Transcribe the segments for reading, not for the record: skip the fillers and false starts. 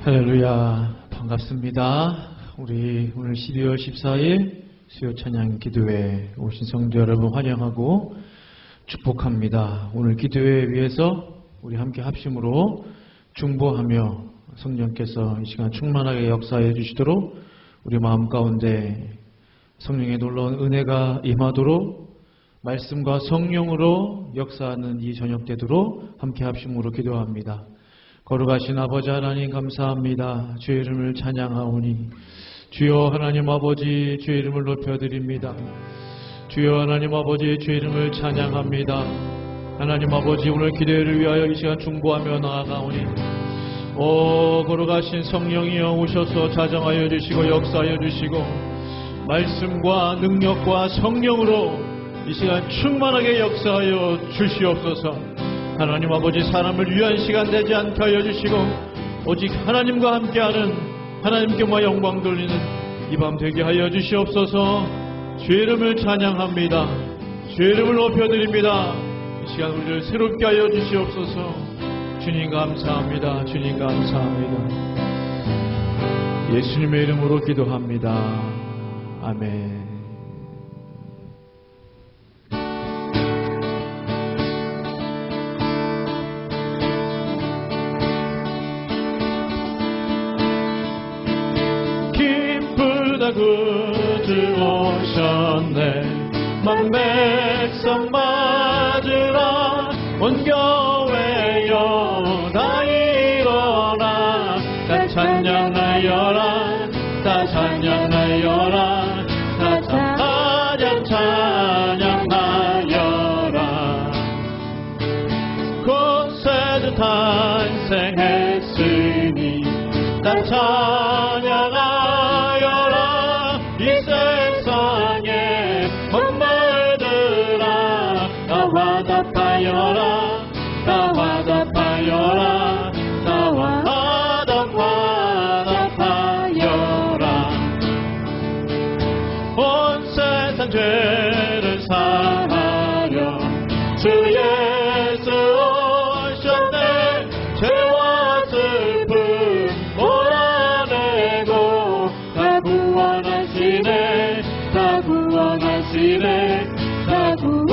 할렐루야, 반갑습니다. 우리 오늘 12월 14일 수요 찬양 기도회에 오신 성도 여러분 환영하고 축복합니다. 오늘 기도회 위해서 우리 함께 합심으로 중보하며 성령께서 이 시간 충만하게 역사해 주시도록 우리 마음 가운데 성령의 놀라운 은혜가 임하도록 말씀과 성령으로 역사하는 이 저녁 되도록 함께 합심으로 기도합니다. 거룩하신 아버지 하나님 감사합니다. 주의 이름을 찬양하오니 주여 하나님 아버지 주의 이름을 높여드립니다. 주여 하나님 아버지 주의 이름을 찬양합니다. 하나님 아버지 오늘 기도회를 위하여 이 시간 중보하며 나아가오니 거룩하신 성령이여 오셔서 자정하여 주시고 역사하여 주시고 말씀과 능력과 성령으로 이 시간 충만하게 역사하여 주시옵소서. 하나님 아버지 사람을 위한 시간 되지 않게 하여 주시고 오직 하나님과 함께하는 하나님께만 영광 돌리는 이 밤 되게 하여 주시옵소서. 주의 이름을 찬양합니다. 주의 이름을 높여드립니다. 이 시간 우리를 새롭게 하여 주시옵소서. 주님 감사합니다. 주님 감사합니다. 예수님의 이름으로 기도합니다. 아멘. 구주 오셨네. 만백성 맞으라. 온 교회여 다 일어나. 다 찬양하여라. 다 찬양하여라. 다 찬양하여라. 곳에도 탄생했으니 다 찬양하여라. 이 세상에 엄마들아 다 화답하여라. 다 화답하여라. 다 화답하여라. 온 세상 죄를 사하려 주 예수 오셨네. 죄와 슬픔 몰아내고 다 구원하시네. 다 구원하시네. 다 구원하시네.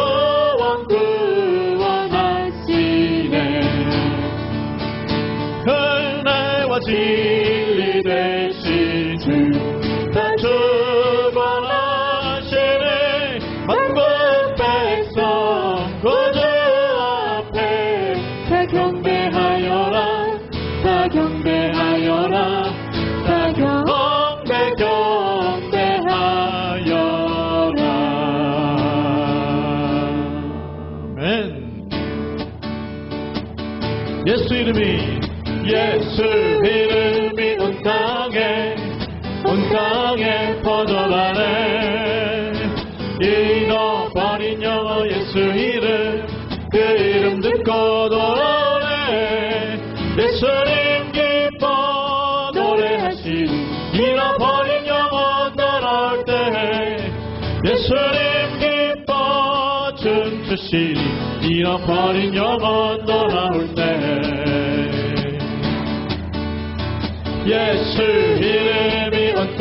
은혜와 진리 되신 주 다 주관하시네. 만국 백성 구주 앞에 다 경배하여라. 다 경배하여라. 다 경배하여라. 아멘. 예수 이름이 온 땅에 퍼져가네. 잃어버린 영혼 예수 이름 그 이름 듣고 돌아오네. 예수님 기뻐 노래하시니 잃어버린 영혼 돌아올 때. 예수님 기뻐 춤추시니 잃어버린 영혼 돌아올 때. 예수 이름이 온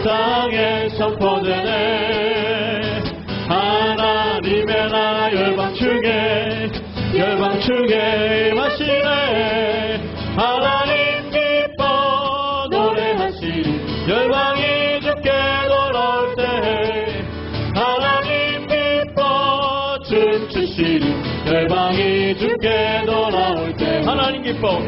땅에 선포되네. 하나님의 나라 열방 중에 임하시네. 하나님 기뻐 노래하시니 열방이 주께 돌아올 때. 하나님 기뻐 춤추시니 열방이 주께 돌아올 때. 하나님 기뻐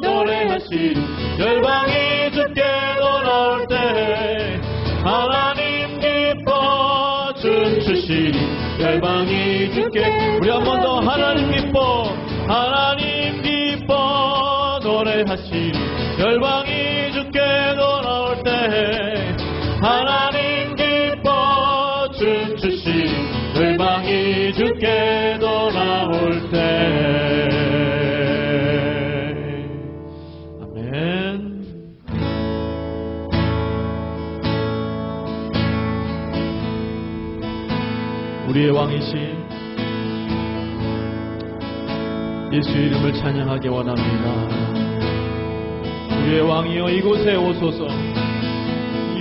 노래하시니 열방이 주께 돌아올 때. 하나님 기뻐 춤추시니 열방이 주께. 우리 한 번 더 하나님 기뻐 노래하시니 열방이 주께 돌아올 때. 하나님 기뻐 춤추시니 열방이 주께 돌아올 때. 아멘. 우리의 왕이신 예수 이름을 찬양하기 원합니다. 우리의 왕이여 이곳에 오소서.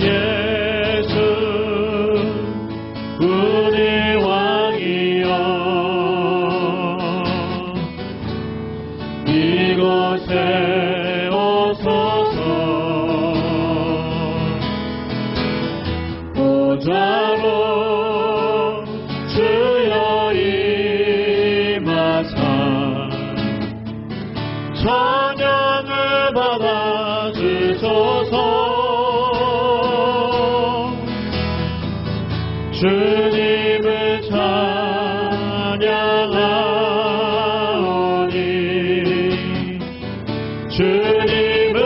예수 우리 왕이여 이곳에 오소서. 보좌로 주여 임하사 찬양을 받아주소서. 주님을 찬양하오니 주님을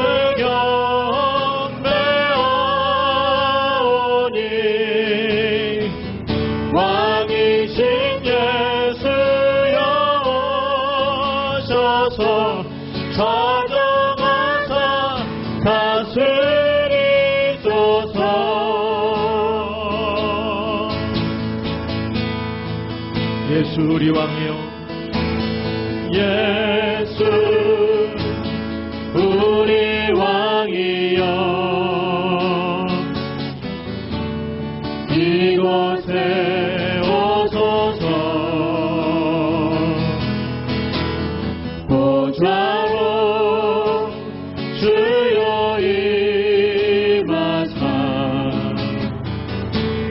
경배하오니 왕이신 예수여 오셔서 찾아가사 다스리소서. 예수 우리 왕이여 예수 우리 왕이여 이곳에 오소서. 보좌로 주여 임하사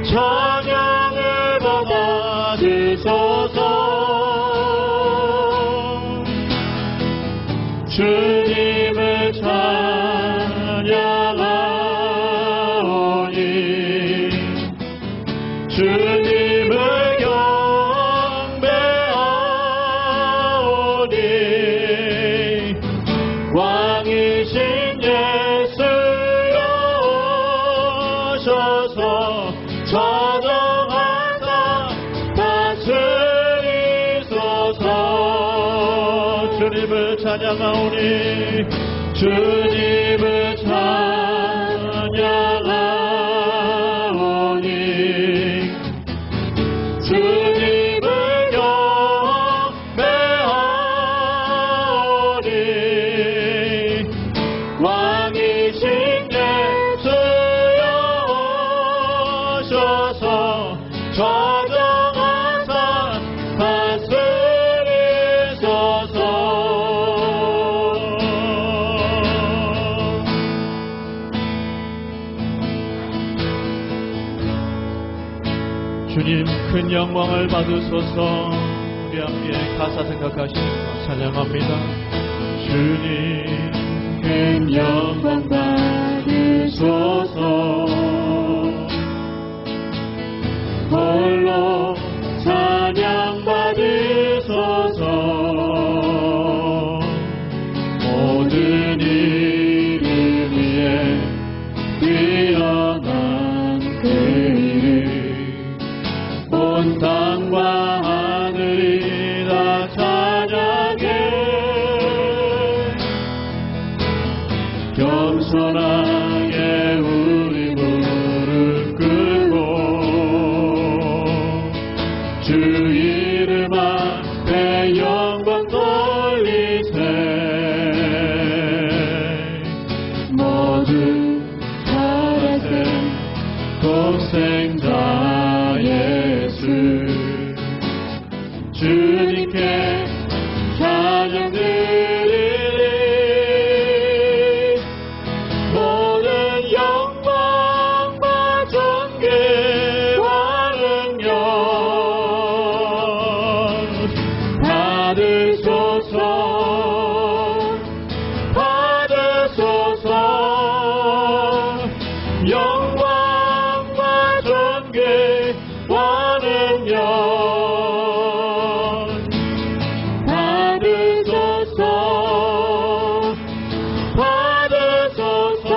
찬양을 받아주소서. 주님을 찬양하오니 주님을 경배하오니 왕이신 예수여 오셔서 찾아가사 다스리소서. 주님을 찬양하오니 주님을 찬양하오니 주님을 경배하오니 왕이신 예수여 오셔서 찾아가사 다스리소서. 주님 큰 영광을 받으소서. 우리 함께 가사 생각하시면서 찬양합니다. 주님 큰 영광 받으소서. 홀로 찬양 받으소서. 모든 이름 위에 뛰어난 그 이름 온 땅과 하늘이 다 찬양해. 겸손하게 우리 무릎 꿇고 주 이름 앞에 영광 돌리세. 모두 살아세 독생자 예수 주님께 찬양 드리리. 모든 영광과 존귀와 능력 받으소서. 받으소서. 영광과 존귀와 능력 받으소서. 받으소서.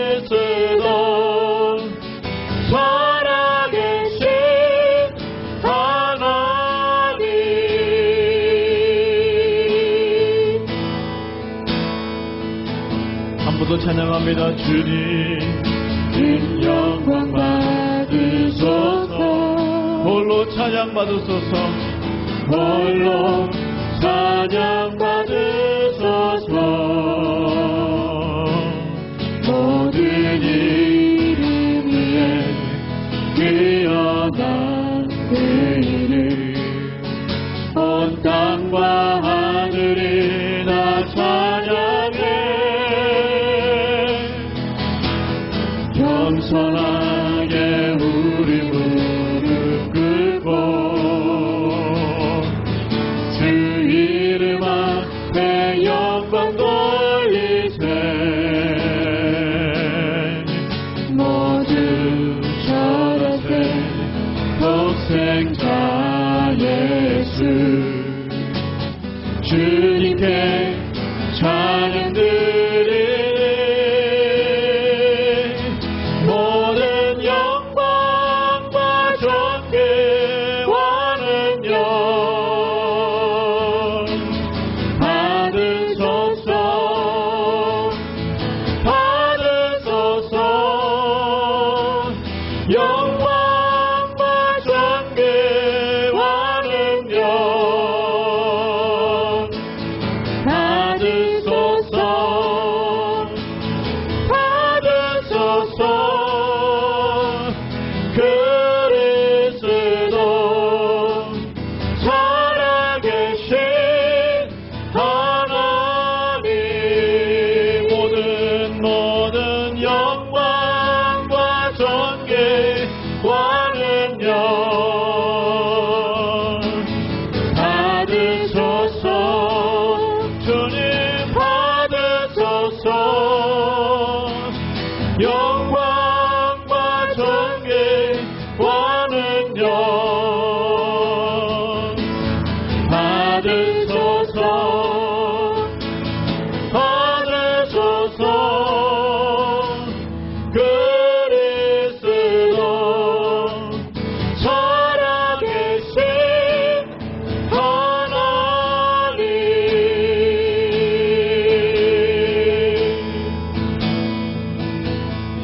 그리스도 살아계신 하나님. 한 번 더 찬양합니다. 주님 큰 영광 받으소서. 홀로 찬양 받으소서. 홀로 찬양 받으소서. 모든 이름 위에 뛰어난 그 이름, 온 땅과 하늘이 다 찬양해. 겸손하게 우리 무릎 꿇고 주 이름 앞에 영광 돌리세. 모두 절하세. 독생자 예수 주님께 찬양 드리니 모든 영광과 존귀와 능력 받으소서. 받으소서. 영광과 존귀와 능력 받으소서. 받으소서. 그리스도 살아계신 하나님, 모든 영광과 존귀와 능력 받으소서. 주님 받으소서. 영광과 존귀와 능력 받으소서. 받으소서. 그리스도 살아계신 하나님.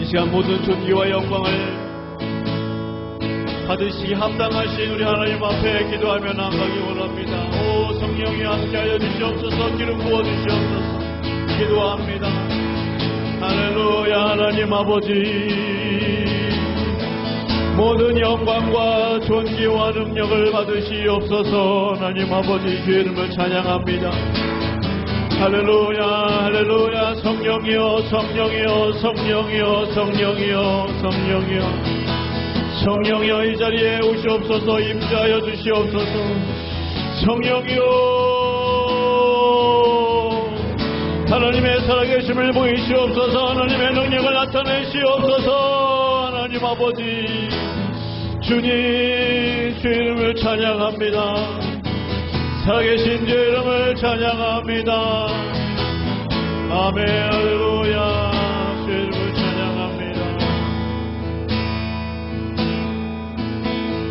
이 시간 모든 존귀와 영광을 받으시기 합당하신 우리 하나님 앞에 기도하며 나아가기 원합니다. 오 성령이 함께하여 주시옵소서. 기름 부어 주시옵소서. 기도합니다. 할렐루야. 하나님 아버지, 모든 영광과 존귀와 능력을 받으시옵소서. 하나님 아버지 주 이름을 찬양합니다. 할렐루야. 할렐루야. 성령이여 성령이여 성령이여 성령이여 성령이여 성령이여 이 자리에 오시옵소서. 임재하여 주시옵소서. 성령이여 하나님의 살아계심을 보이시옵소서. 하나님의 능력을 나타내시옵소서. 하나님 아버지 주님 주 이름을 찬양합니다. 살아계신 주 이름을 찬양합니다. 아멘. 할렐루야. 주 이름을 찬양합니다.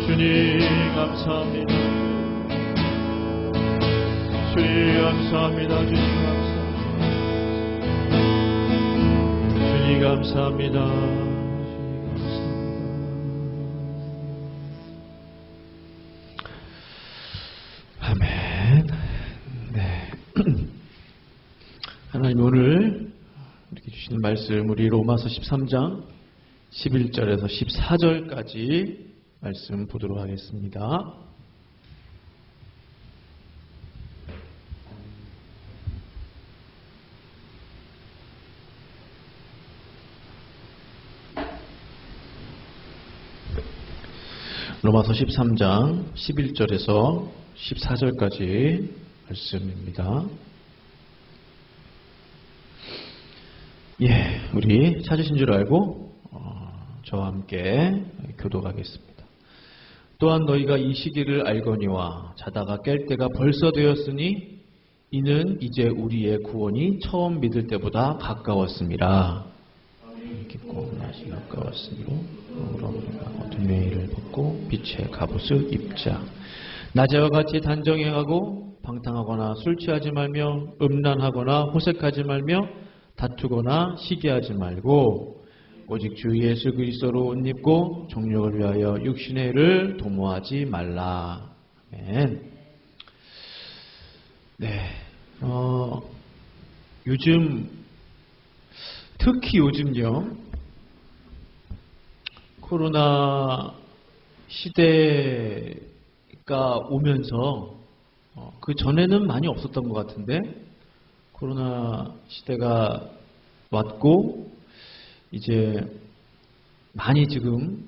주님 감사합니다. 주님 감사합니다. 주님 감사합니다. 주님 감사합니다. 아멘. 네. 하나님 오늘 이렇게 주시는 말씀, 우리 로마서 13장 11절에서 14절까지 말씀 보도록 하겠습니다. 로마서 13장 11절에서 14절까지 말씀입니다. 예, 우리 찾으신 줄 알고 저와 함께 교독하겠습니다. 또한 너희가 이 시기를 알거니와 자다가 깰 때가 벌써 되었으니 이는 이제 우리의 구원이 처음 믿을 때보다 가까웠음이라. 깊고 낮이 가까웠으므로 우리가 어둠의 일을 벗고 빛의 갑옷을 입자. 낮에와 같이 단정해하고 방탕하거나 술 취하지 말며 음란하거나 호색하지 말며 다투거나 시기하지 말고 오직 주 예수 그리스도로 옷 입고 정욕을 위하여 육신의 일을 도모하지 말라. 아멘. 네. 요즘, 특히 요즘요, 코로나 시대가 오면서, 그 전에는 많이 없었던 것 같은데, 코로나 시대가 왔고, 이제 많이 지금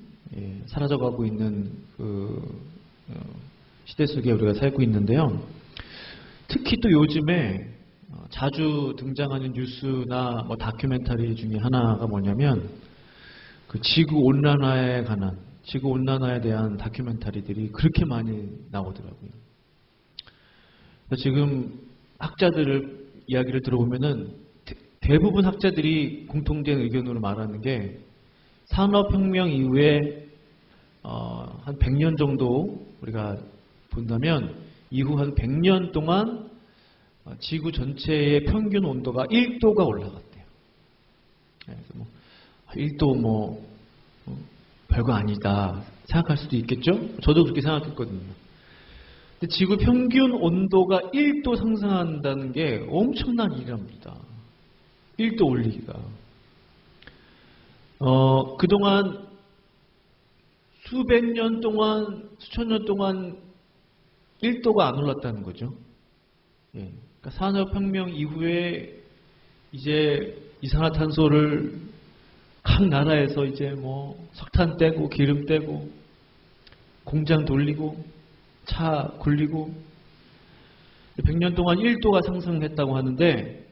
사라져가고 있는 그 시대 속에 우리가 살고 있는데요. 특히 또 요즘에 자주 등장하는 뉴스나 뭐 다큐멘터리 중에 하나가 뭐냐면 그 지구 온난화에 관한, 지구 온난화에 대한 다큐멘터리들이 그렇게 많이 나오더라고요. 지금 학자들을 이야기를 들어보면은 대부분 학자들이 공통된 의견으로 말하는 게 산업혁명 이후에 한 100년 정도 우리가 본다면 이후 한 100년 동안 지구 전체의 평균 온도가 1도가 올라갔대요. 그래서 뭐 1도 별거 아니다 생각할 수도 있겠죠? 저도 그렇게 생각했거든요. 근데 지구 평균 온도가 1도 상승한다는 게 엄청난 일이랍니다. 1도 올리기가. 그동안 수백 년 동안, 수천 년 동안 1도가 안 올랐다는 거죠. 예. 그러니까 산업혁명 이후에 이제 이산화탄소를 각 나라에서 이제 뭐 석탄 떼고 기름 떼고 공장 돌리고 차 굴리고 100년 동안 1도가 상승했다고 하는데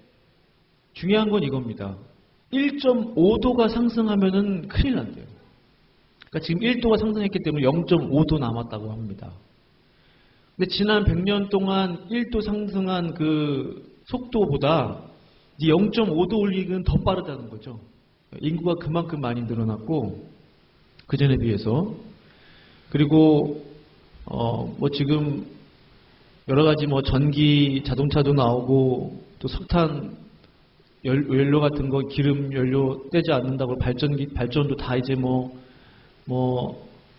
중요한 건 이겁니다. 1.5도가 상승하면은 큰일 난대요. 그러니까 지금 1도가 상승했기 때문에 0.5도 남았다고 합니다. 근데 지난 100년 동안 1도 상승한 그 속도보다 0.5도 올리기는 더 빠르다는 거죠. 인구가 그만큼 많이 늘어났고 그 전에 비해서. 그리고 뭐 지금 여러 가지 뭐 전기 자동차도 나오고 또 석탄 연료 같은 거 기름 연료 떼지 않는다고 발전도 다 이제 뭐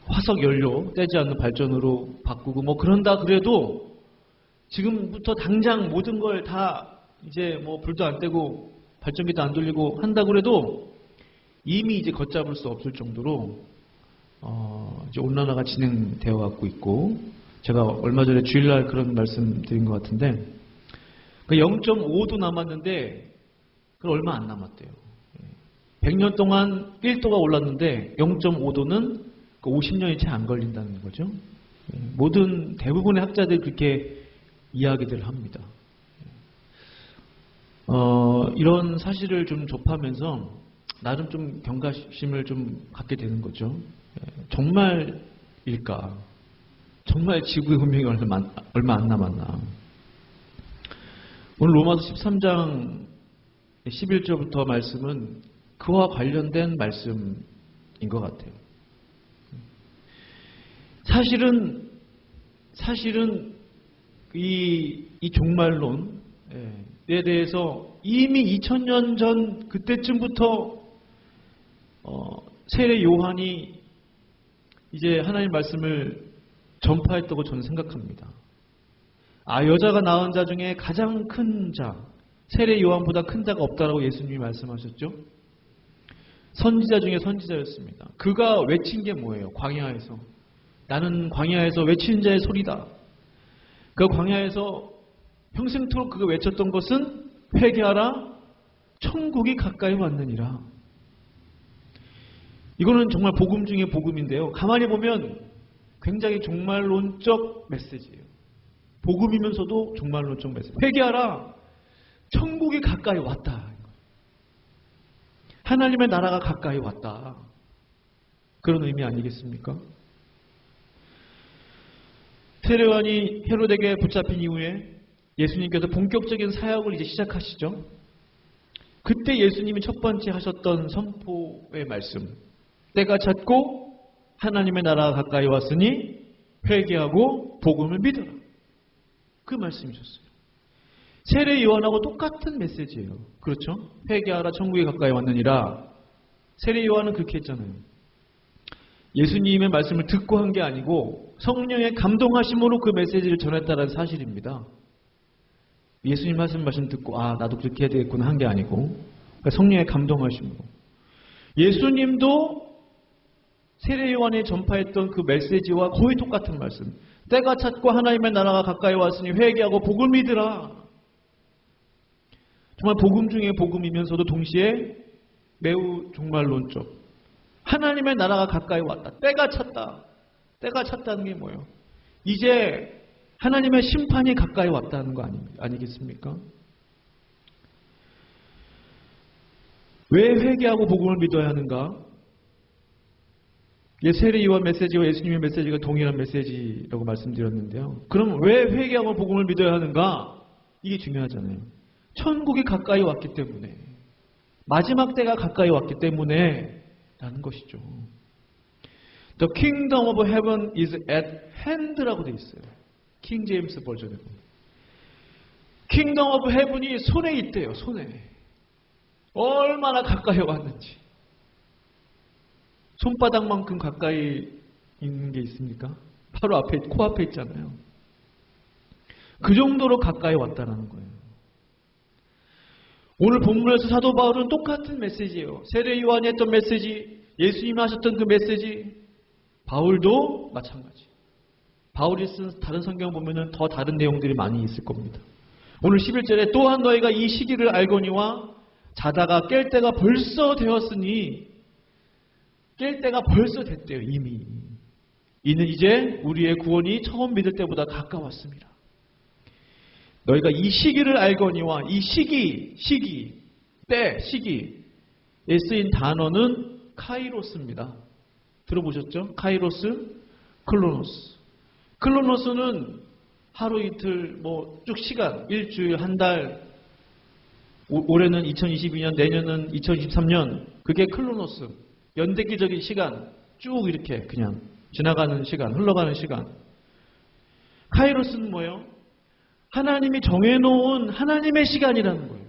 화석 연료 떼지 않는 발전으로 바꾸고 뭐 그런다 그래도 지금부터 당장 모든 걸 다 이제 뭐 불도 안 떼고 발전기도 안 돌리고 한다 그래도 이미 이제 걷잡을 수 없을 정도로 이제 온난화가 진행되어 갖고 있고 제가 얼마 전에 주일날 그런 말씀 드린 것 같은데 0.5도 남았는데 그건 얼마 안 남았대요. 100년 동안 1도가 올랐는데 0.5도는 50년이 채 안 걸린다는 거죠. 모든 대부분의 학자들이 그렇게 이야기들을 합니다. 이런 사실을 좀 접하면서 나름 좀 경각심을 좀 갖게 되는 거죠. 정말일까? 정말 지구의 운명이 얼마 안 남았나? 오늘 로마서 13장 11절부터 말씀은 그와 관련된 말씀인 것 같아요. 사실은 이 종말론에 대해서 이미 2000년 전 그때쯤부터 세례 요한이 이제 하나님 말씀을 전파했다고 저는 생각합니다. 여자가 낳은 자 중에 가장 큰 자, 세례 요한보다 큰 자가 없다라고 예수님이 말씀하셨죠. 선지자 중에 선지자였습니다. 그가 외친 게 뭐예요? 광야에서. 나는 광야에서 외치는 자의 소리다. 그 광야에서 평생토록 그가 외쳤던 것은 회개하라, 천국이 가까이 왔느니라. 이거는 정말 복음 중에 복음인데요. 가만히 보면 굉장히 종말론적 메시지예요. 복음이면서도 종말론적 메시지. 회개하라, 천국이 가까이 왔다. 하나님의 나라가 가까이 왔다. 그런 의미 아니겠습니까? 세례 요한이 헤롯에게 붙잡힌 이후에 예수님께서 본격적인 사역을 이제 시작하시죠. 그때 예수님이 첫 번째 하셨던 선포의 말씀. 때가 찼고 하나님의 나라가 가까이 왔으니 회개하고 복음을 믿어라. 그 말씀이셨어요. 세례 요한하고 똑같은 메시지예요. 그렇죠? 회개하라, 천국이 가까이 왔느니라. 세례 요한은 그렇게 했잖아요. 예수님의 말씀을 듣고 한 게 아니고 성령의 감동하심으로 그 메시지를 전했다는 사실입니다. 예수님 하신 말씀 듣고 나도 그렇게 해야 되겠구나 한 게 아니고 그러니까 성령의 감동하심으로 예수님도 세례요한이 전파했던 그 메시지와 거의 똑같은 말씀. 때가 찼고 하나님의 나라가 가까이 왔으니 회개하고 복을 믿으라. 정말 복음 중에 복음이면서도 동시에 매우 종말론적. 하나님의 나라가 가까이 왔다. 때가 찼다. 때가 찼다는 게 뭐예요? 이제 하나님의 심판이 가까이 왔다는 거 아니겠습니까? 왜 회개하고 복음을 믿어야 하는가? 세례요한 메시지와 예수님의 메시지가 동일한 메시지라고 말씀드렸는데요. 그럼 왜 회개하고 복음을 믿어야 하는가? 이게 중요하잖아요. 천국이 가까이 왔기 때문에, 마지막 때가 가까이 왔기 때문에 라는 것이죠. The kingdom of heaven is at hand라고 되어 있어요. 킹 제임스 버전에 보면. kingdom of heaven이 손에 있대요. 손에. 얼마나 가까이 왔는지. 손바닥만큼 가까이 있는 게 있습니까? 바로 앞에, 코앞에 있잖아요. 그 정도로 가까이 왔다는 거예요. 오늘 본문에서 사도 바울은 똑같은 메시지예요. 세례 요한이 했던 메시지, 예수님이 하셨던 그 메시지, 바울도 마찬가지. 바울이 쓴 다른 성경 보면은 더 다른 내용들이 많이 있을 겁니다. 오늘 11절에 또한 너희가 이 시기를 알거니와 자다가 깰 때가 벌써 되었으니 깰 때가 벌써 됐대요. 이미. 이는 이제 우리의 구원이 처음 믿을 때보다 가까웠습니다. 너희가 이 시기를 알거니와 이 시기에 쓰인 단어는 카이로스입니다. 들어보셨죠? 카이로스, 클로노스. 클로노스는 하루 이틀 쭉 시간, 일주일, 한 달, 올해는 2022년, 내년은 2023년, 그게 클로노스. 연대기적인 시간, 쭉 이렇게 그냥 지나가는 시간, 흘러가는 시간. 카이로스는 뭐예요? 하나님이 정해놓은 하나님의 시간이라는 거예요.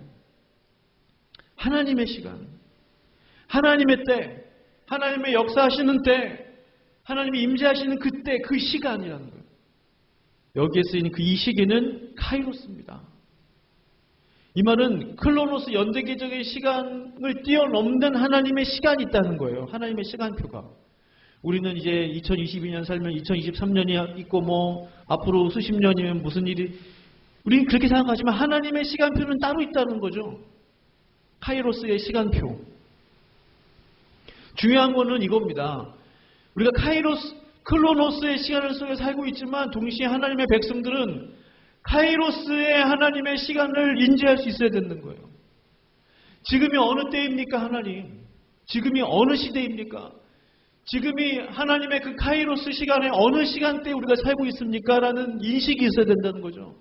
하나님의 시간. 하나님의 때, 하나님의 역사하시는 때, 하나님이 임재하시는 그때, 그 시간이라는 거예요. 여기에 쓰인 그 이 시기는 카이로스입니다. 이 말은 클로노스 연대기적인 시간을 뛰어넘는 하나님의 시간이 있다는 거예요. 하나님의 시간표가. 우리는 이제 2022년 살면 2023년이 있고 앞으로 수십 년이면 무슨 일이, 우리는 그렇게 생각하지만 하나님의 시간표는 따로 있다는 거죠. 카이로스의 시간표. 중요한 거는 이겁니다. 우리가 클로노스의 시간을 속에 살고 있지만 동시에 하나님의 백성들은 카이로스의 하나님의 시간을 인지할 수 있어야 되는 거예요. 지금이 어느 때입니까, 하나님? 지금이 어느 시대입니까? 지금이 하나님의 그 카이로스 시간에 어느 시간대에 우리가 살고 있습니까? 라는 인식이 있어야 된다는 거죠.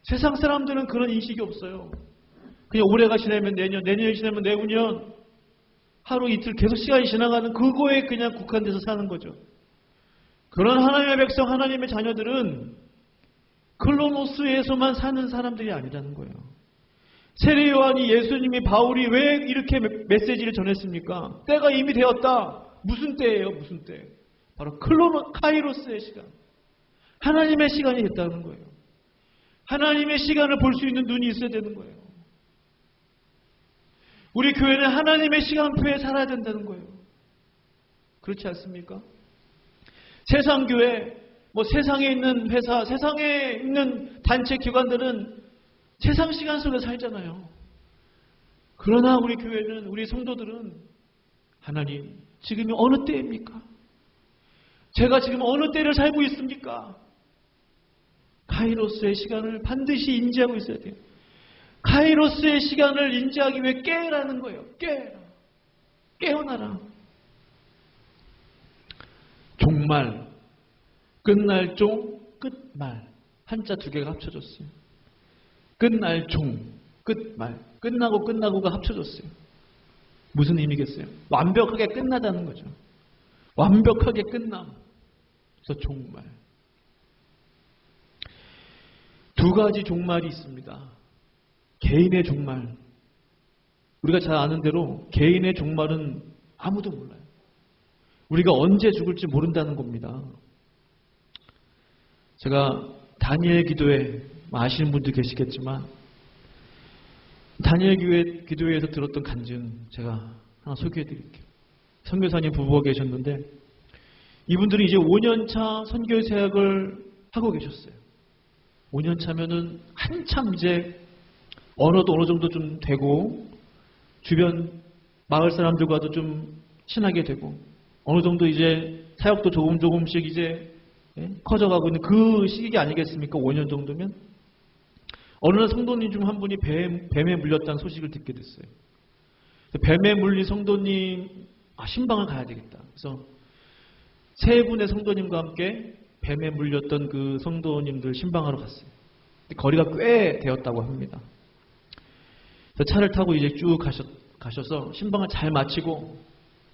세상 사람들은 그런 인식이 없어요. 그냥 올해가 지나면 내년, 내년이 지나면 내후년, 하루 이틀 계속 시간이 지나가는 그거에 그냥 국한돼서 사는 거죠. 그런 하나님의 백성, 하나님의 자녀들은 클로노스에서만 사는 사람들이 아니라는 거예요. 세례 요한이, 예수님이, 바울이 왜 이렇게 메시지를 전했습니까? 때가 이미 되었다. 무슨 때예요? 무슨 때? 바로 카이로스의 시간. 하나님의 시간이 됐다는 거예요. 하나님의 시간을 볼 수 있는 눈이 있어야 되는 거예요. 우리 교회는 하나님의 시간표에 살아야 된다는 거예요. 그렇지 않습니까? 세상교회, 세상에 있는 회사, 세상에 있는 단체 기관들은 세상 시간 속에 살잖아요. 그러나 우리 교회는, 우리 성도들은 하나님, 지금이 어느 때입니까? 제가 지금 어느 때를 살고 있습니까? 카이로스의 시간을 반드시 인지하고 있어야 돼요. 카이로스의 시간을 인지하기 위해 깨라는 거예요. 깨어나라. 종말, 끝날 종, 끝말. 한자 두 개가 합쳐졌어요. 끝날 종, 끝말. 끝나고 끝나고가 합쳐졌어요. 무슨 의미겠어요? 완벽하게 끝나다는 거죠. 완벽하게 끝남. 그래서 종말. 두 가지 종말이 있습니다. 개인의 종말. 우리가 잘 아는 대로 개인의 종말은 아무도 몰라요. 우리가 언제 죽을지 모른다는 겁니다. 제가 다니엘 기도회 아시는 분도 계시겠지만 다니엘 기도회에서 들었던 간증 제가 하나 소개해 드릴게요. 선교사님 부부가 계셨는데 이분들은 이제 5년차 선교 사역을 하고 계셨어요. 5년 차면은 한참 이제 언어도 어느 정도 좀 되고 주변 마을 사람들과도 좀 친하게 되고 어느 정도 이제 사역도 조금씩 이제 커져가고 있는 그 시기 아니겠습니까? 5년 정도면. 어느 날 성도님 중 한 분이 뱀에 물렸다는 소식을 듣게 됐어요. 뱀에 물린 성도님, 신방을 가야 되겠다. 그래서 세 분의 성도님과 함께 뱀에 물렸던 그 성도님들 신방하러 갔어요. 거리가 꽤 되었다고 합니다. 그래서 차를 타고 이제 쭉 가셔서 신방을 잘 마치고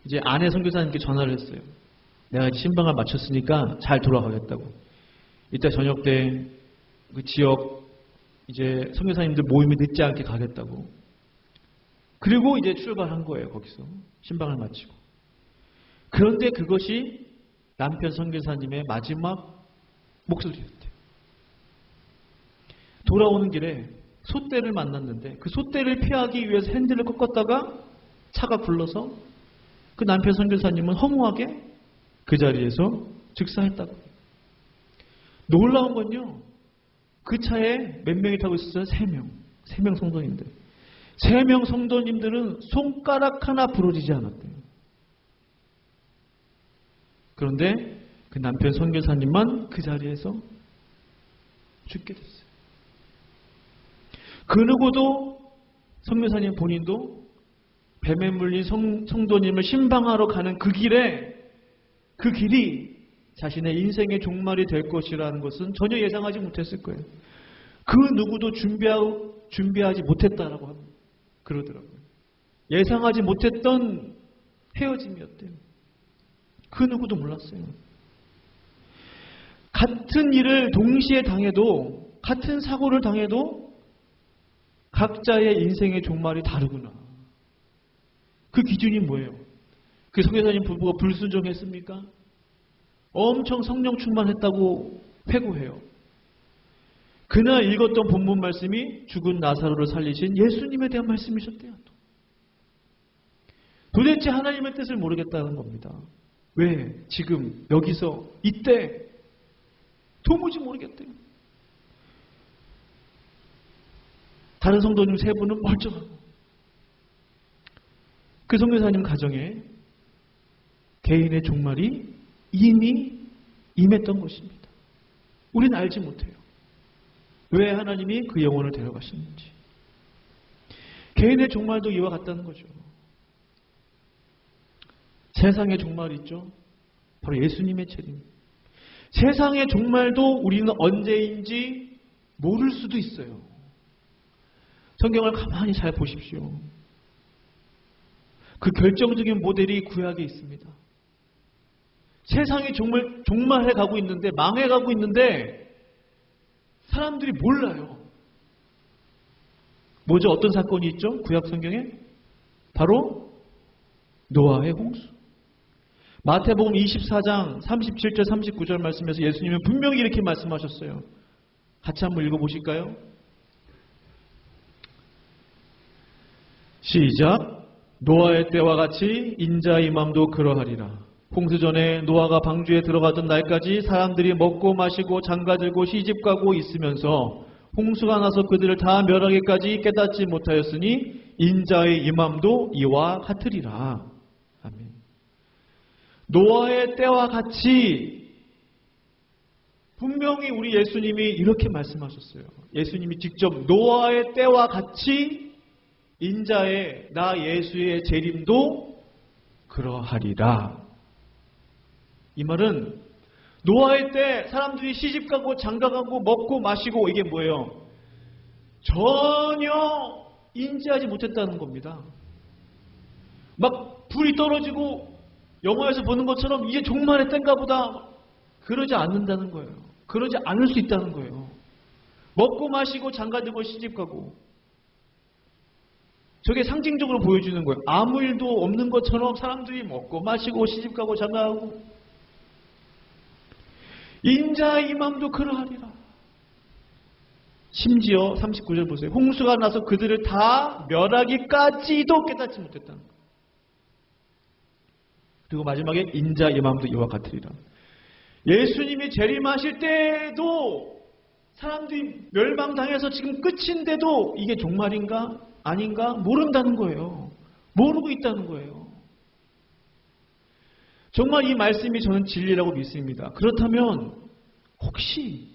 이제 아내 선교사님께 전화를 했어요. 내가 신방을 마쳤으니까 잘 돌아가겠다고. 이따 저녁 때 그 지역 이제 선교사님들 모임에 늦지 않게 가겠다고. 그리고 이제 출발한 거예요. 거기서 신방을 마치고. 그런데 그것이 남편 선교사님의 마지막 목소리였대요. 돌아오는 길에 소떼를 만났는데 그 소떼를 피하기 위해서 핸들을 꺾었다가 차가 굴러서 그 남편 선교사님은 허무하게 그 자리에서 즉사했다고. 놀라운 건요. 그 차에 몇 명이 타고 있었어요? 3명. 3명 성도님들. 3명 성도님들은 손가락 하나 부러지지 않았대요. 그런데 그 남편 선교사님만 그 자리에서 죽게 됐어요. 그 누구도 선교사님 본인도 뱀에 물린 성도님을 신방하러 가는 그 길이 자신의 인생의 종말이 될 것이라는 것은 전혀 예상하지 못했을 거예요. 그 누구도 준비하지 못했다라고 그러더라고요. 예상하지 못했던 헤어짐이었대요. 그 누구도 몰랐어요. 같은 일을 동시에 당해도, 같은 사고를 당해도 각자의 인생의 종말이 다르구나. 그 기준이 뭐예요? 그 선교사님 부부가 불순종했습니까? 엄청 성령 충만했다고 회고해요. 그날 읽었던 본문 말씀이 죽은 나사로를 살리신 예수님에 대한 말씀이셨대요. 도대체 하나님의 뜻을 모르겠다는 겁니다. 왜 지금 여기서 이때 도무지 모르겠대요. 다른 성도님 3분은 멀쩡하고 그 선교사님 가정에 개인의 종말이 이미 임했던 것입니다. 우리는 알지 못해요. 왜 하나님이 그 영혼을 데려가셨는지. 개인의 종말도 이와 같다는 거죠. 세상의 종말이 있죠. 바로 예수님의 재림. 세상의 종말도 우리는 언제인지 모를 수도 있어요. 성경을 가만히 잘 보십시오. 그 결정적인 모델이 구약에 있습니다. 세상이 정말 종말해 가고 있는데, 망해 가고 있는데 사람들이 몰라요. 뭐죠? 어떤 사건이 있죠? 구약 성경에? 바로 노아의 홍수. 마태복음 24장 37절 39절 말씀에서 예수님은 분명히 이렇게 말씀하셨어요. 같이 한번 읽어보실까요? 시작. 노아의 때와 같이 인자의 맘도 그러하리라. 홍수전에 노아가 방주에 들어가던 날까지 사람들이 먹고 마시고 장가들고 시집가고 있으면서 홍수가 나서 그들을 다 멸하기까지 깨닫지 못하였으니 인자의 임함도 이와 같으리라. 아멘. 노아의 때와 같이 분명히 우리 예수님이 이렇게 말씀하셨어요. 예수님이 직접 노아의 때와 같이 인자의 나 예수의 재림도 그러하리라. 이 말은 노아의 때 사람들이 시집가고 장가가고 먹고 마시고 이게 뭐예요? 전혀 인지하지 못했다는 겁니다. 막 불이 떨어지고 영화에서 보는 것처럼 이게 종말의 때인가 보다 그러지 않는다는 거예요. 그러지 않을 수 있다는 거예요. 먹고 마시고 장가들고 시집가고 저게 상징적으로 보여주는 거예요. 아무 일도 없는 것처럼 사람들이 먹고 마시고 시집가고 장가하고 인자의 임함도 그러하리라. 심지어 39절 보세요. 홍수가 나서 그들을 다 멸하기까지도 깨닫지 못했다는 거예요. 그리고 마지막에 인자 임함도 이와 같으리라. 예수님이 재림하실 때도 사람들이 멸망당해서 지금 끝인데도 이게 종말인가 아닌가 모른다는 거예요. 모르고 있다는 거예요. 정말 이 말씀이 저는 진리라고 믿습니다. 그렇다면 혹시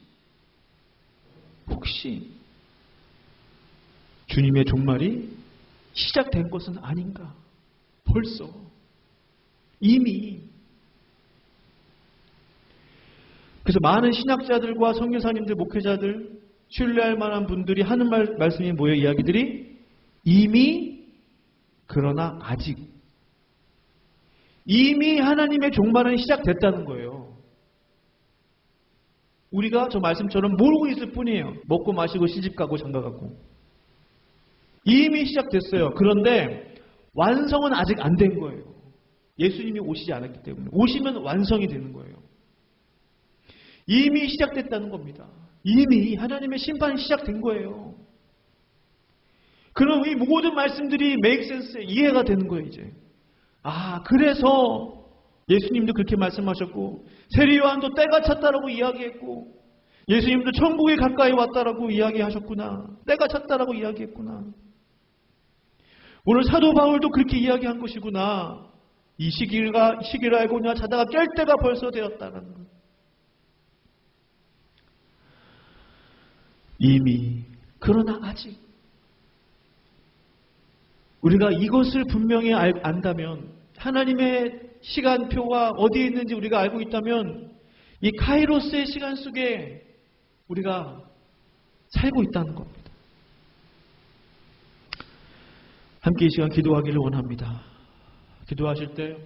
주님의 종말이 시작된 것은 아닌가? 벌써 이미. 그래서 많은 신학자들과 선교사님들, 목회자들, 신뢰할 만한 분들이 하는 말씀이 뭐예요? 이야기들이 이미, 그러나 아직. 이미 하나님의 종말은 시작됐다는 거예요. 우리가 저 말씀처럼 모르고 있을 뿐이에요. 먹고 마시고 시집가고 장가가고. 이미 시작됐어요. 그런데 완성은 아직 안 된 거예요. 예수님이 오시지 않았기 때문에. 오시면 완성이 되는 거예요. 이미 시작됐다는 겁니다. 이미 하나님의 심판이 시작된 거예요. 그럼 이 모든 말씀들이 make sense, 이해가 되는 거예요, 이제. 아, 그래서 예수님도 그렇게 말씀하셨고, 세리요한도 때가 찼다라고 이야기했고, 예수님도 천국이 가까이 왔다라고 이야기하셨구나. 때가 찼다라고 이야기했구나. 오늘 사도 바울도 그렇게 이야기한 것이구나. 이 시기를 알고냐 자다가 깰 때가 벌써 되었다는 것. 이미, 그러나 아직. 우리가 이것을 분명히 안다면, 하나님의 시간표가 어디에 있는지 우리가 알고 있다면, 이 카이로스의 시간 속에 우리가 살고 있다는 겁니다. 함께 이 시간 기도하기를 원합니다. 기도하실 때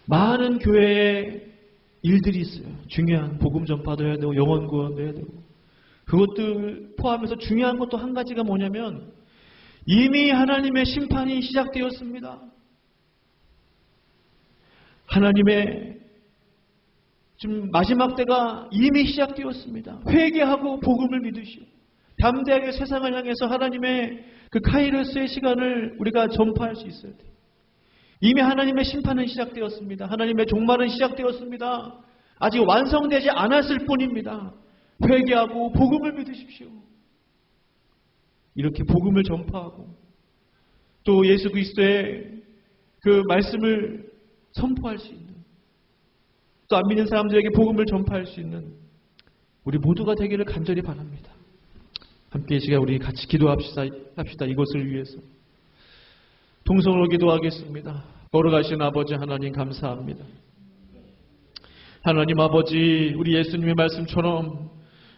많은 교회에 일들이 있어요. 중요한 복음 전파도 해야 되고 영혼 구원도 해야 되고, 그것들 포함해서 중요한 것도 한 가지가 뭐냐면 이미 하나님의 심판이 시작되었습니다. 하나님의 지금 마지막 때가 이미 시작되었습니다. 회개하고 복음을 믿으시오. 담대하게 세상을 향해서 하나님의 그 카이로스의 시간을 우리가 전파할 수 있어야 돼요. 이미 하나님의 심판은 시작되었습니다. 하나님의 종말은 시작되었습니다. 아직 완성되지 않았을 뿐입니다. 회개하고 복음을 믿으십시오. 이렇게 복음을 전파하고 또 예수 그리스도의 그 말씀을 선포할 수 있는, 또 안 믿는 사람들에게 복음을 전파할 수 있는 우리 모두가 되기를 간절히 바랍니다. 함께 이 시간 우리 같이 기도합시다. 이것을 위해서. 통성으로 기도하겠습니다. 걸어가신 아버지 하나님 감사합니다. 하나님 아버지, 우리 예수님의 말씀처럼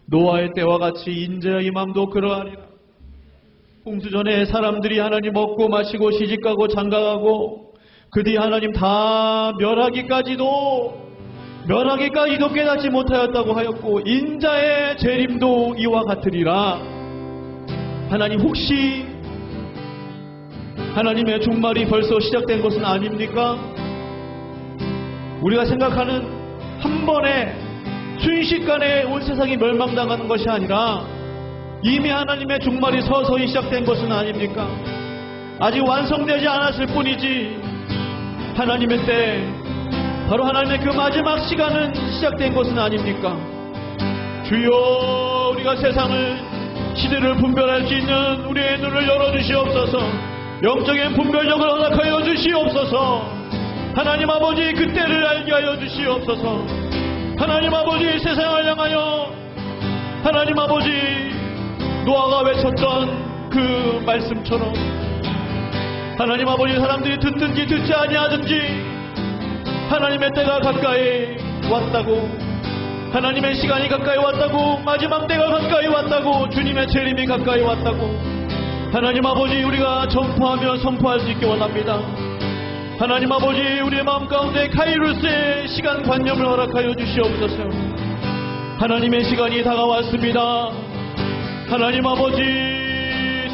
노아의 때와 같이 인자의 임함도 그러하리라. 홍수전에 사람들이 하나님 먹고 마시고 시집가고 장가가고 그 뒤 하나님 다 멸하기까지도 깨닫지 못하였다고 하였고, 인자의 재림도 이와 같으리라. 하나님, 혹시 하나님의 종말이 벌써 시작된 것은 아닙니까? 우리가 생각하는 한 번에 순식간에 온 세상이 멸망당하는 것이 아니라 이미 하나님의 종말이 서서히 시작된 것은 아닙니까? 아직 완성되지 않았을 뿐이지 하나님의 때, 바로 하나님의 그 마지막 시간은 시작된 것은 아닙니까? 주여, 우리가 세상을, 시대를 분별할 수 있는 우리의 눈을 열어주시옵소서. 영적인 분별력을 허락하여 주시옵소서. 하나님 아버지, 그때를 알게 하여 주시옵소서. 하나님 아버지, 세상을 향하여 하나님 아버지, 노아가 외쳤던 그 말씀처럼 하나님 아버지, 사람들이 듣든지 듣지 아니하든지 하나님의 때가 가까이 왔다고, 하나님의 시간이 가까이 왔다고, 마지막 때가 가까이 왔다고, 주님의 재림이 가까이 왔다고 하나님 아버지, 우리가 전파하며 선포할 수 있게 원합니다. 하나님 아버지, 우리의 마음 가운데 카이로스의 시간관념을 허락하여 주시옵소서. 하나님의 시간이 다가왔습니다. 하나님 아버지,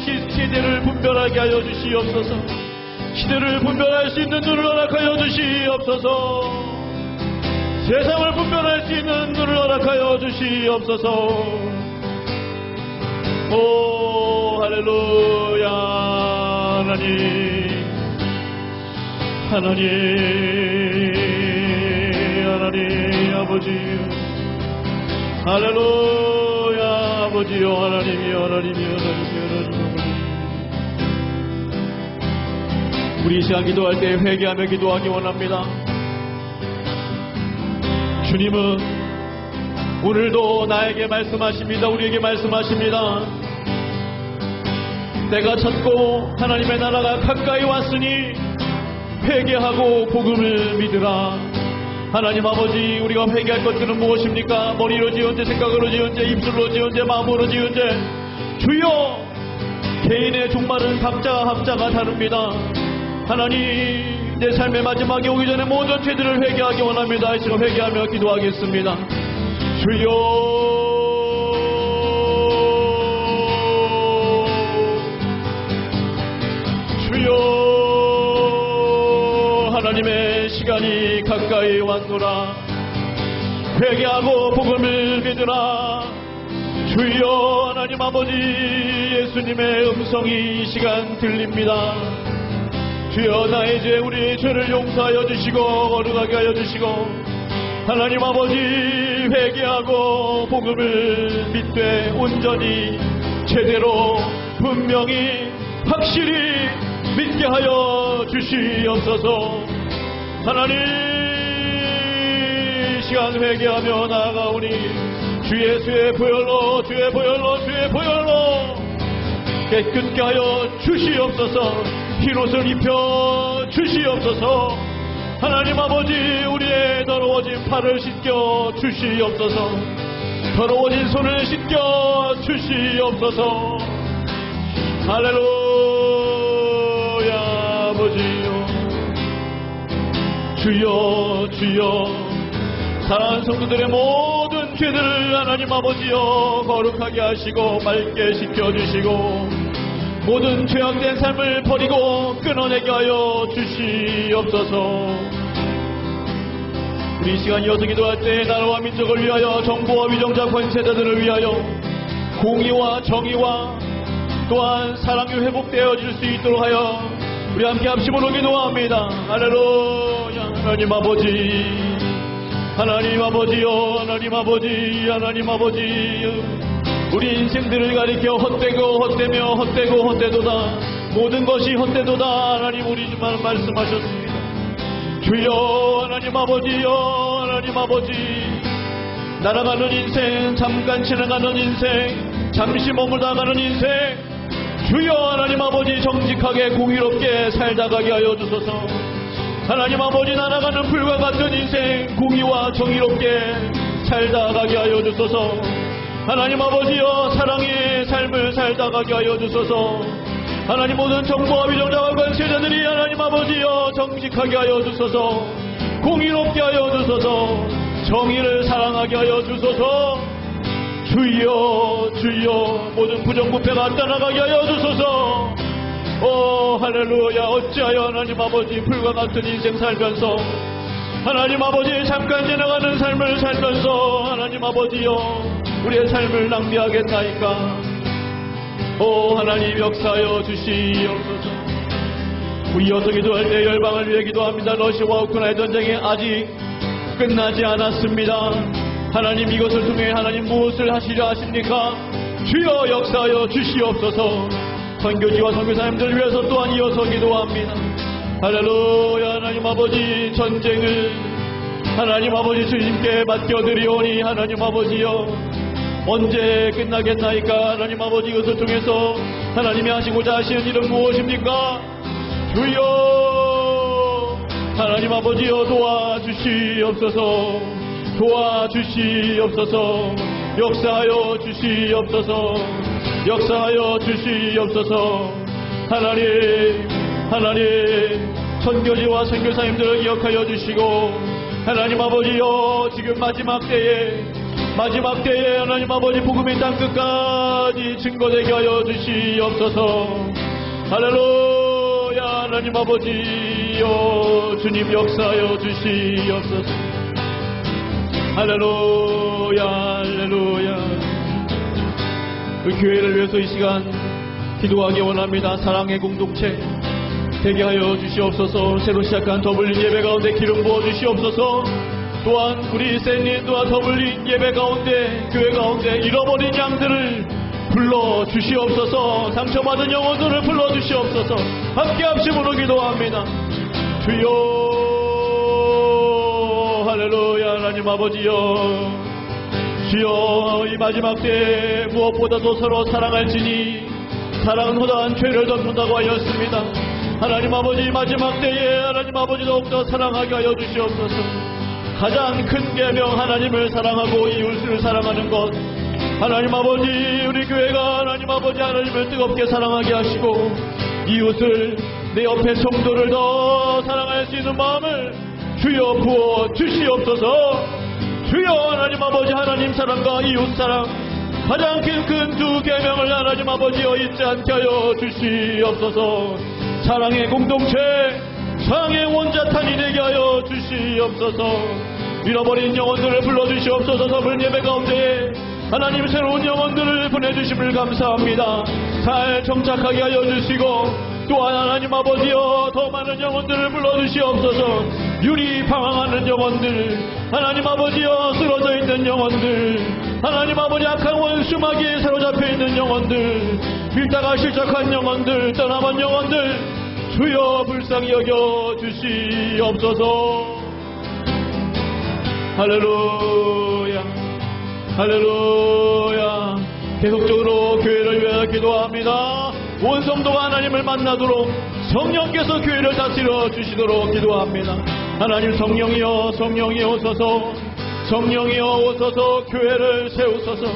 시대를 분별하게 하여 주시옵소서. 시대를 분별할 수 있는 눈을 허락하여 주시옵소서. 세상을 분별할 수 있는 눈을 허락하여 주시옵소서. 오 할렐루야. 하나님 아버지, 할렐루야. 아버지요, 하나님. 우리 이 시간 기도할 때 회개하며 기도하기 원합니다. 주님은 오늘도 나에게 말씀하십니다. 우리에게 말씀하십니다. 때가 찼고 하나님의 나라가 가까이 왔으니 회개하고 복음을 믿으라. 하나님 아버지, 우리가 회개할 것들은 무엇입니까? 머리로 지은 죄, 생각으로 지은 죄, 입술로 지은 죄, 마음으로 지은 죄. 주여, 개인의 종말은 각자가 다릅니다. 하나님, 내 삶의 마지막에 오기 전에 모든 죄들을 회개하기 원합니다. 이 시간 회개하며 기도하겠습니다. 주여, 하나님의 시간이 가까이 왔노라. 회개하고 복음을 믿으라. 주여, 하나님 아버지, 예수님의 음성이 이 시간 들립니다. 주여, 나의 죄, 우리의 죄를 용서하여 주시고 거룩하게 하여 주시고, 하나님 아버지, 회개하고 복음을 믿되 온전히 제대로 분명히 확실히 믿게 하여 주시옵소서. 하나님, 시간 회개하며 나아가오니 주 예수의 보혈로 깨끗게 하여 주시옵소서. 흰옷을 입혀 주시옵소서. 하나님 아버지, 우리의 더러워진 팔을 씻겨 주시옵소서. 더러워진 손을 씻겨 주시옵소서. 할렐루야. 아버지요, 주여, 사랑하는 성도들의 모든 죄들을 하나님 아버지여 거룩하게 하시고 맑게 씻겨주시고 모든 죄악된 삶을 버리고 끊어내게 하여 주시옵소서. 우리 이 시간 이어서 기도할 때 나라와 민족을 위하여, 정부와 위정자 권세자들을 위하여 공의와 정의와 또한 사랑이 회복되어질 수 있도록 하여 우리 함께 합심으로 기도합니다. 할렐루야. 하나님 아버지요, 우리 인생들을 가리켜 헛되도다, 모든 것이 헛되도다. 하나님, 우리 주만 말씀하셨습니다. 주여, 하나님 아버지, 날아가는 인생, 잠깐 지나가는 인생, 잠시 머물다 가는 인생, 주여 하나님 아버지, 정직하게 공의롭게 살다가게 하여 주소서. 하나님 아버지, 날아가는 불과 같은 인생 공의와 정의롭게 살다가게 하여 주소서. 하나님 아버지여, 사랑의 삶을 살다가게 하여 주소서. 하나님, 모든 정부와 위정자와 권세자들이 하나님 아버지여 정직하게 하여 주소서. 공의롭게 하여 주소서. 정의를 사랑하게 하여 주소서. 주여 모든 부정부패가 떠나가게 하여 주소서. 오 할렐루야. 어찌하여 하나님 아버지 불과 같은 인생 살면서 하나님 아버지 잠깐 지나가는 삶을 살면서 하나님 아버지여 우리의 삶을 낭비하겠나이까. 오 하나님, 역사하여 주시옵소서. 우리 이어서 기도할 때 열방을 위해 기도합니다. 러시아와 우크라이나 전쟁이 아직 끝나지 않았습니다. 하나님, 이것을 통해 하나님 무엇을 하시려 하십니까? 주여 역사하여 주시옵소서. 선교지와 선교사님들을 위해서 또한 이어서 기도합니다. 할렐루야. 하나님 아버지, 전쟁을 하나님 아버지 주님께 맡겨드리오니 하나님 아버지여 언제 끝나겠나이까? 하나님 아버지, 이것을 통해서 하나님이 하시고자 하시는 일은 무엇입니까? 주여 하나님 아버지여 도와주시옵소서. 역사하여 주시옵소서. 역사하여 주시옵소서. 하나님 선교지와 선교사님들을 기억하여 주시고 하나님 아버지여 지금 마지막 때에 하나님 아버지 복음이 땅 끝까지 증거되게 하여 주시옵소서. 할렐루야. 하나님 아버지여 주님 역사하여 주시옵소서. 할렐루야, 할렐루야. 우리 교회를 위해서 이 시간 기도하기 원합니다. 사랑의 공동체 되게 하여 주시옵소서. 새로 시작한 더블린 예배 가운데 기름 부어 주시옵소서. 또한 우리 샌린드와 더블린 예배 가운데, 교회 가운데 잃어버린 양들을 불러 주시옵소서. 상처받은 영혼들을 불러 주시옵소서. 함께 합심으로 기도합니다. 주여, 할렐루야. 하나님 아버지여, 주여, 이 마지막 때에 무엇보다도 서로 사랑할지니 사랑은 허다한 죄를 덮는다고 하였습니다. 하나님 아버지, 마지막 때에 하나님 아버지 더욱더 사랑하게 하여 주시옵소서. 가장 큰 계명, 하나님을 사랑하고 이웃을 사랑하는 것, 하나님 아버지, 우리 교회가 하나님 아버지 하나님을 뜨겁게 사랑하게 하시고 이웃을, 내 옆에 성도를 더 사랑할 수 있는 마음을 주여 부어 주시옵소서. 주여, 하나님 아버지, 하나님 사랑과 이웃 사랑, 가장 큰 두 계명을 하나님 아버지여 잊지 않게 하여 주시옵소서. 사랑의 공동체, 사랑의 원자탄이 되게 하여 주시옵소서. 잃어버린 영혼들을 불러주시옵소서. 더블 예배 가운데 하나님 새로운 영혼들을 보내주심을 감사합니다. 잘 정착하게 하여 주시고, 또한 하나님 아버지여 더 많은 영혼들을 불러주시옵소서. 윤이 방황하는 영혼들, 하나님 아버지여 쓰러져 있는 영혼들, 하나님 아버지 악한 원수마귀에 사로잡혀 있는 영혼들, 빌다가 실족한 영혼들, 떠나간 영혼들, 주여 불쌍히 여겨 주시옵소서. 할렐루야, 할렐루야. 계속적으로 교회를 위하여 기도합니다. 온 성도가 하나님을 만나도록 성령께서 교회를 다스려 주시도록 기도합니다. 하나님, 성령이여, 성령이여 오소서. 성령이여 오소서. 교회를 세우소서.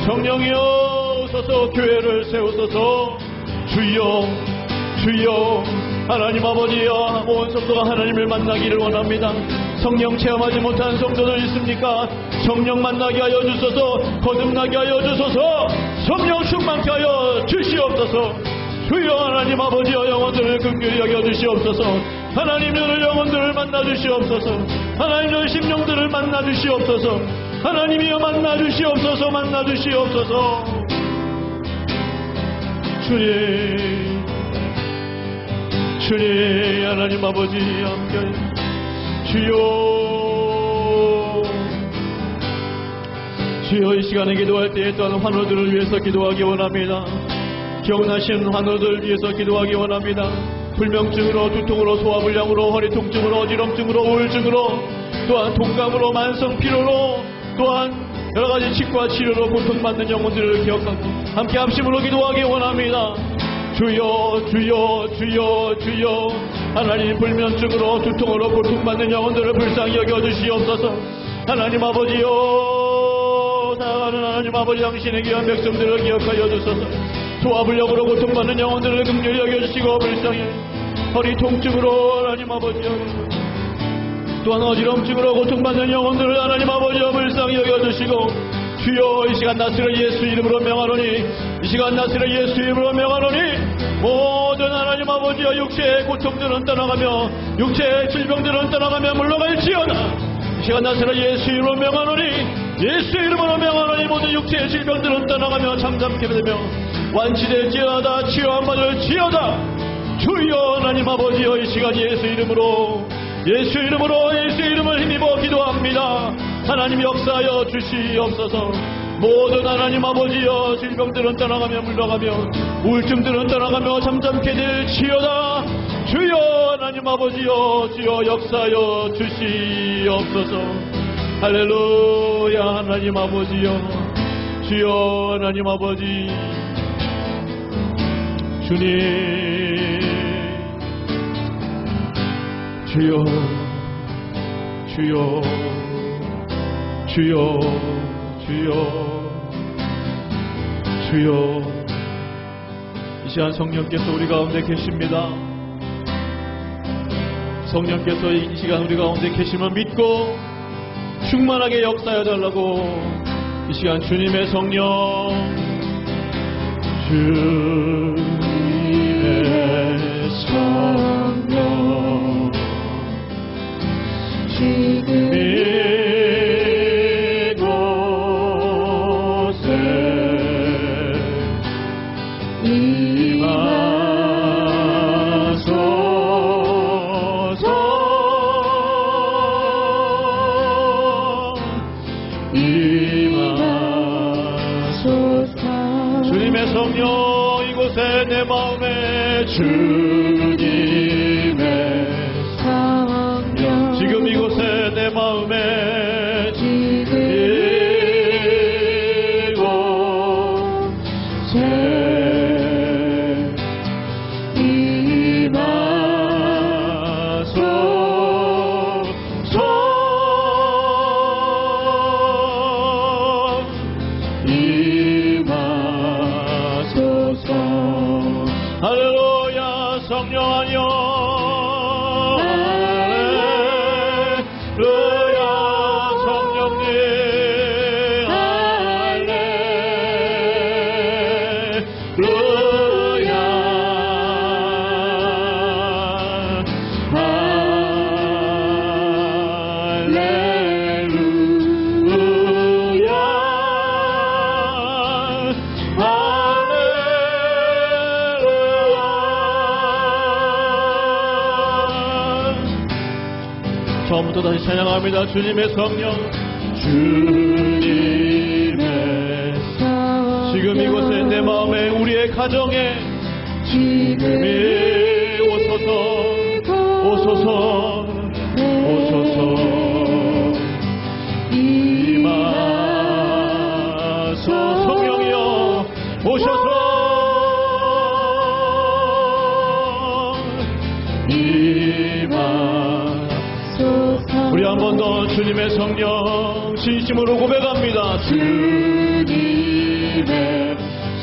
성령이여 오소서. 교회를 세우소서. 주여, 주여, 하나님 아버지여, 온 성도가 하나님을 만나기를 원합니다. 성령 체험하지 못한 성도들 있습니까? 성령 만나게 하여 주소서. 거듭나게 하여 주소서. 성령 충만케 하여 주시옵소서. 주여, 하나님 아버지여, 영혼들을 긍휼히 여겨 주시옵소서. 하나님, 오늘 영혼들을 만나 주시옵소서. 하나님, 오늘 심령들을 만나 주시옵소서. 하나님이여, 만나 주시옵소서. 만나 주시옵소서. 주님, 주님, 하나님 아버지 함께 주여, 주여, 이 시간에 기도할 때에 또한 환우들을 위해서 기도하기 원합니다. 기억나신 환우들 위해서 기도하기 원합니다. 불면증으로, 두통으로, 소화불량으로, 허리 통증으로, 어지럼증으로, 우울증으로, 또한 독감으로, 만성 피로로, 또한 여러가지 치과 치료로 고통받는 영혼들을 기억하고 함께 합심으로 기도하기 원합니다. 주여, 주여, 주여, 주여, 하나님, 불면증으로, 두통으로 고통받는 영혼들을 불쌍히 여겨주시옵소서. 하나님 아버지여, 사랑하는 하나님 아버지, 당신의 귀한 백성들을 기억하여 주소서. 소화불량으로 고통받는 영혼들을 긍휼히 여겨주시고 불쌍히, 허리 통증으로 하나님 아버지여, 또한 어지럼증으로 고통받는 영혼들을 하나님 아버지여 불쌍히 여겨주시고, 주여, 이 시간 나스렛 예수 이름으로 명하노니, 이 시간 나스렛 예수 이름으로 명하노니, 모든 하나님 아버지여 육체의 고통들은 떠나가며 육체의 질병들은 떠나가며 물러갈지어다. 이 시간 나스렛 예수 이름으로 명하노니, 예수 이름으로 명하노니, 모든 육체의 질병들은 떠나가며 잠잠케 되며 완치될지어다. 치유함 받을지어다. 주여, 하나님 아버지여, 이 시간 예수 이름으로, 예수 이름으로, 예수 이름을 힘입어 기도합니다. 하나님 역사하여 주시옵소서. 모든 하나님 아버지여, 질병들은 떠나가며 물러가며 우울증들은 떠나가며 잠잠케 될지어다. 주여, 하나님 아버지여, 주여 역사하여 주시옵소서. 할렐루야. 하나님 아버지여, 주여, 하나님 아버지, 주님, 주여, 주여, 주여, 주여, 주여. 이 시간 성령께서 우리 가운데 계십니다. 성령께서 이 시간 우리 가운데 계심을 믿고 충만하게 역사해 달라고 이 시간 주님의 성령, 주님의 성령, 지금 주님의 성령 이곳에 내 마음에 주님의 성령 지금 이곳에 내 마음에 할렐루야 성령 안녕 할렐루야 성령님 할렐루야 처음부터 다시 찬양합니다. 주님의 성령 주님의 성령 지금 이곳에 내 마음에 우리의 가정에 지금이 오소서 임하소 성령이여 오셔서 우리 한 번 더 주님의 성령 진심으로 고백합니다. 주님의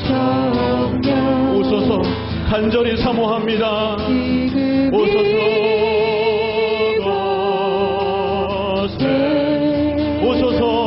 성령 오소서 간절히 사모합니다. 오소서 오소서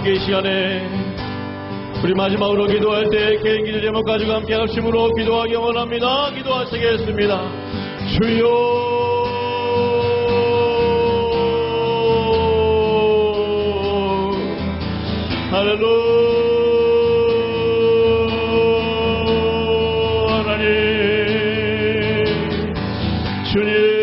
이 시간에 우리 마지막으로 기도할 때 개인 기도 제목 가지고 함께 합심으로 기도하기 원합니다. 기도하시겠습니다. 주여 할렐루야 하나님 주님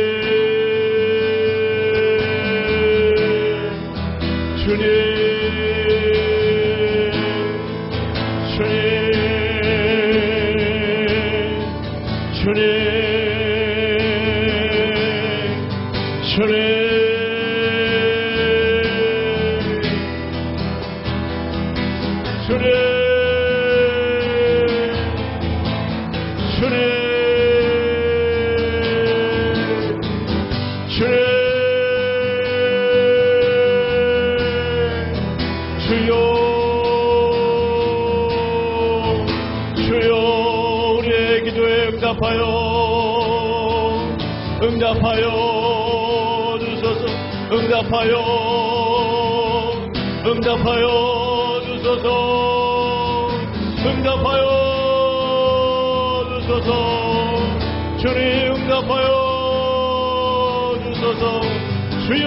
응답하여 주소서 응답하여 주소서 주님 응답하여 주소서 주여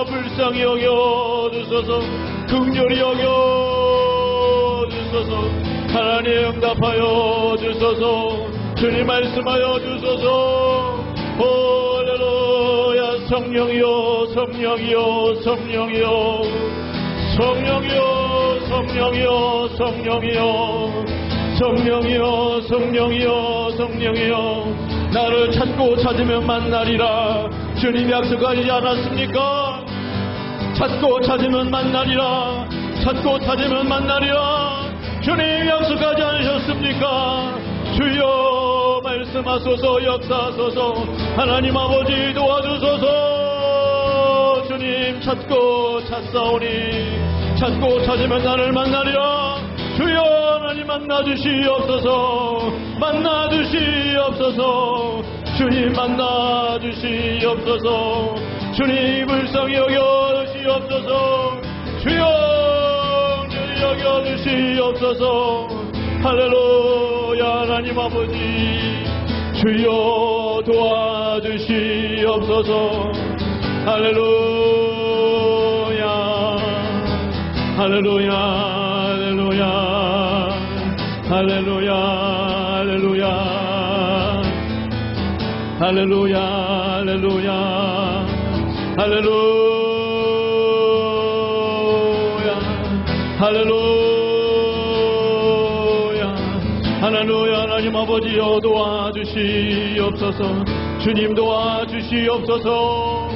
불쌍히 여겨 주소서 긍휼히 여겨 주소서 하나님 응답하여 주소서 주님 말씀하여 주소서 할렐루야 성령이여 성령이여 성령이여 성령이여 성령이여 성령이여 성령이여 성령이여 성령이여 나를 찾고 찾으면 만나리라. 주님 약속하지 않았습니까? 찾고 찾으면 만나리라. 찾고 찾으면 만나리라. 주님 약속하지 않으셨습니까? 주여 말씀하소서 역사하소서. 하나님 아버지 도와주소서. 주님 찾고 찾사오니 찾고 찾으면 나를 만나리라. 주여 하나님 만나주시옵소서. 만나주시옵소서. 주님 만나주시옵소서. 주님 불쌍히 여겨주시옵소서. 주여 긍휼히 여겨주시옵소서. 할렐루야. 하나님 아버지 주여 도와주시옵소서. 할렐루야. 할렐루야. 할렐루야. 할렐루야. 할렐루야. 할렐루야. 할렐루야. 할렐루야. 할렐루야. 할렐루야. 하나님 아버지여 도와주시옵소서. 주님 도와주시옵소서.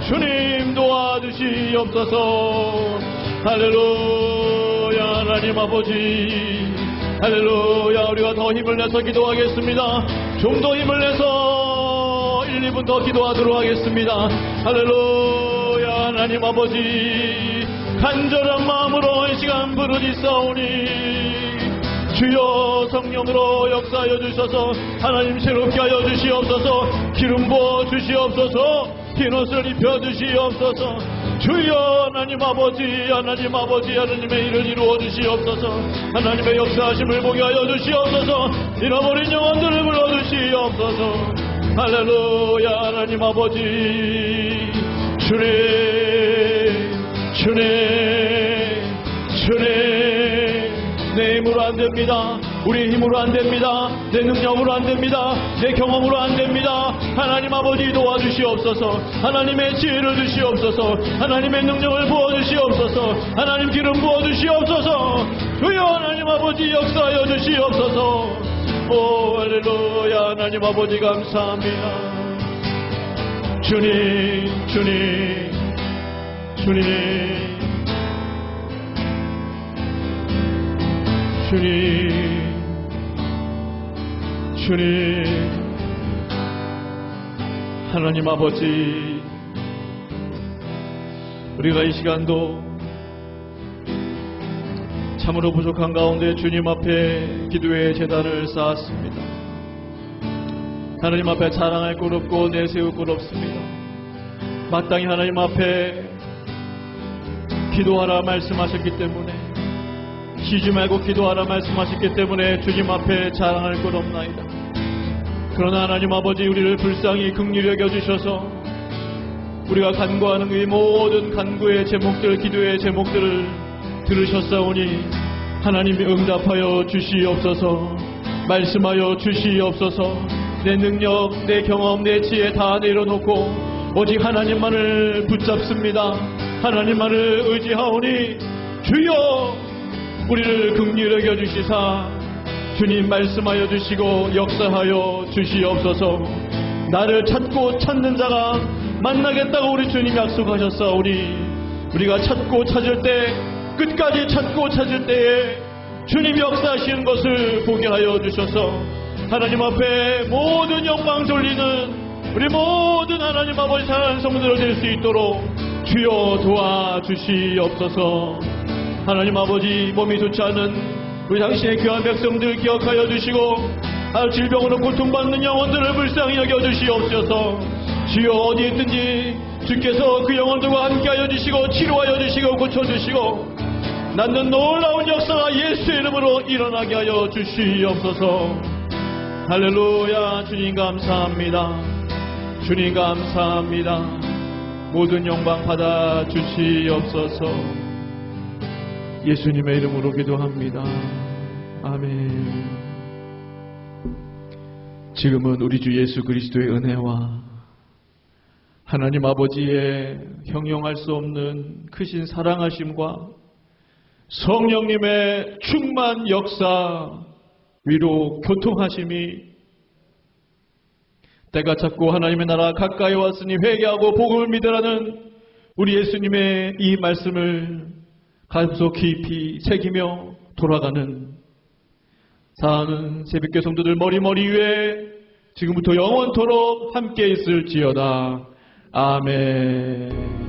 주님 도와주시옵소서. 할렐루야. 하나님 아버지 할렐루야. 우리가 더 힘을 내서 기도하겠습니다. 좀 더 힘을 내서 1, 2분 더 기도하도록 하겠습니다. 할렐루야. 하나님 아버지 간절한 마음으로 이 시간 부르짖사오니 주여 성령으로 역사하여 주셔서 하나님 새롭게 하여 주시옵소서. 기름 부어 주시옵소서. 흰옷을 입혀 주시옵소서. 주여 하나님 아버지 하나님의 일을 이루어 주시옵소서. 하나님의 역사하심을 보게 하여 주시옵소서. 잃어버린 영혼들을 불러 주시옵소서. 할렐루야. 하나님 아버지 주님 내 힘으로 안 됩니다. 우리 힘으로 안 됩니다. 내 능력으로 안 됩니다. 내 경험으로 안 됩니다. 하나님 아버지 도와주시옵소서. 하나님의 지혜를 주시옵소서. 하나님의 능력을 부어주시옵소서. 하나님 기름 부어주시옵소서. 주여 하나님 아버지 역사하여 주시옵소서. 오 할렐루야. 하나님 아버지 감사합니다. 주님 하나님 아버지 우리가 이 시간도 참으로 부족한 가운데 주님 앞에 기도의 제단을 쌓았습니다. 하나님 앞에 자랑할 것 없고 내세울 것 없습니다. 마땅히 하나님 앞에 기도하라 말씀하셨기 때문에 쉬지 말고 기도하라 말씀하셨기 때문에 주님 앞에 자랑할 것 없나이다. 그러나 하나님 아버지 우리를 불쌍히 긍휼히 여겨주셔서 우리가 간구하는 이 모든 간구의 제목들 기도의 제목들을 들으셨사오니 하나님이 응답하여 주시옵소서. 말씀하여 주시옵소서. 내 능력 내 경험 내 지혜 다 내려놓고 오직 하나님만을 붙잡습니다. 하나님만을 의지하오니 주여 우리를 긍휼히 여겨주시사 주님 말씀하여 주시고 역사하여 주시옵소서. 나를 찾고 찾는 자가 만나겠다고 우리 주님 약속하셨사오니 우리가 찾고 찾을 때 끝까지 찾고 찾을 때에 주님 역사하시는 것을 보게 하여 주셔서 하나님 앞에 모든 영광 돌리는 우리 모든 하나님 아버지 사랑하는 성도들 될 수 있도록 주여 도와주시옵소서. 하나님 아버지 몸이 좋지 않은 우리 당신의 귀한 백성들 기억하여 주시고 질병으로 고통받는 영혼들을 불쌍히 여겨주시옵소서. 주여 어디 있든지 주께서 그 영혼들과 함께하여 주시고 치료하여 주시고 고쳐주시고 낫는 놀라운 역사가 예수의 이름으로 일어나게 하여 주시옵소서. 할렐루야. 주님 감사합니다. 주님 감사합니다. 모든 영광 받아 주시옵소서. 예수님의 이름으로 기도합니다. 아멘. 지금은 우리 주 예수 그리스도의 은혜와 하나님 아버지의 형용할 수 없는 크신 사랑하심과 성령님의 충만 역사, 위로 교통하심이 때가 찼고 하나님의 나라 가까이 왔으니 회개하고 복음을 믿으라는 우리 예수님의 이 말씀을 가슴속 깊이 새기며 돌아가는 사는 새벽교 성도들 머리 위에 지금부터 영원토록 함께 있을지어다. 아멘.